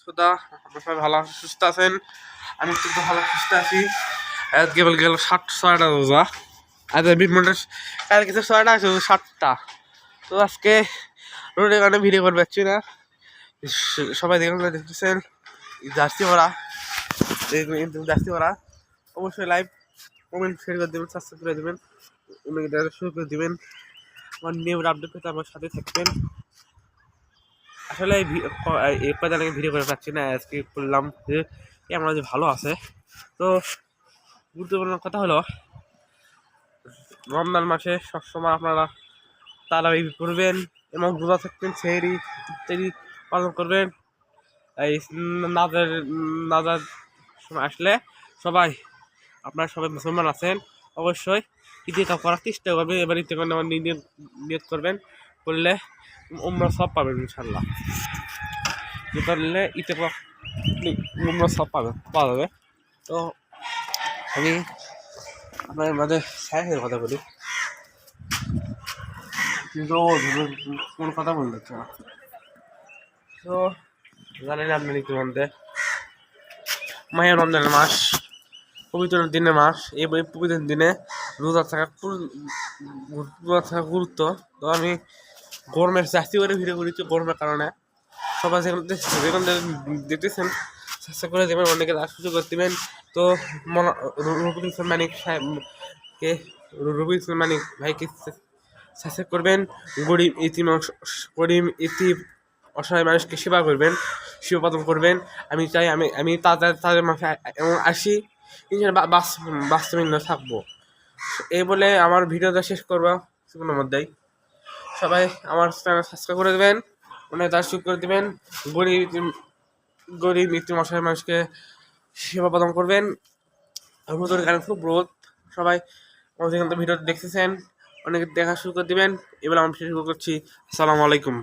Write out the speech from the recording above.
সুদা আপনার সবাই ভালো সুস্থ আছেন। আমি কিন্তু ভালো সুস্থ আছি। কেবল গেল 6টা রোজা, আজ মিনিটের কালকে তো 6টা আছে, 7টা। তো আজকে রোডের কারণে ভিডিও করতে পারছি না। সবাই দেখতেছেন জার্সি ভরা, জার্সি ভরা। অবশ্যই লাইভ কমেন্ট শেয়ার করে দেবেন, সাবস্ক্রাইব করে দেবেন, শুরু করে দেবেন। আমার নিউ আপডেট পেতে আমার সাথে থাকবেন। আসলে এই কয়দিন আগে ভিডিও করে পাচ্ছি না, আজকে করলাম যে আমরা যে ভালো আছে। তো গুরুত্বপূর্ণ কথা হলো, রমজান মাসে সবসময় আপনারা তারাবি করবেন এবং রোজা থাকবেন, সেহরি ইত্যাদি পালন করবেন। এই নাজার নাজার সময় আসলে সবাই আপনারা সবাই মুসলমান আছেন, অবশ্যই ইতিকাফ করার চেষ্টা করবেন। এবার ইতিকাফ আমার নিয়ত করবেন, করলে উমরা সব পাবেন ইনশাল্লাহ। করলে ইতিকাফ উমরা সব পাওয়া যাবে। তো আমি আপনার মাঝে সাহেবের কথা বলি, কিন্তু কোন কথা বলতে হচ্ছে না। তো জানেন আপনার ইতিমধ্যে মাহে রমজানের মাস, পবিত্র দিনের মাস। এই পবিত্র দিনে রোজা থাকা গুরুত্ব। তো আমি গরমের জাস্তি করে ভিডিও করেছি, গরমের কারণে সবাই যেখানে দেখতেছেন চেষ্টা করে দেবেন, অনেকে সুযোগ করে দেবেন। তো রবিউল ইসলাম মানিক সাহেবকে, রবিউল ইসলাম মানিক ভাইকে সাবস্ক্রাইব করবেন। গরিব ইতিম অসহায় মানুষকে সেবা করবেন, সেবা পালন করবেন। আমি চাই আমি তাদের মাঝে এমন আসি, বাস্তবিক থাকবো। এই বলে আমার ভিডিওটা শেষ করবো কিছুক্ষণের মধ্যেই। সবাই আমার চ্যানেল সাবস্ক্রাইব করে দেবেন, অনেক দর্শক করে দেবেন। গরিব ইতিম অসহায় মানুষকে সেবা প্রদান করবেন। রোদের কারণে খুব রোদ, সবাই আমাদের ভিডিও দেখতেছেন, অনেকে দেখা শুরু করে দেবেন। এবার আমি শুরু করছি। আসসালামু আলাইকুম।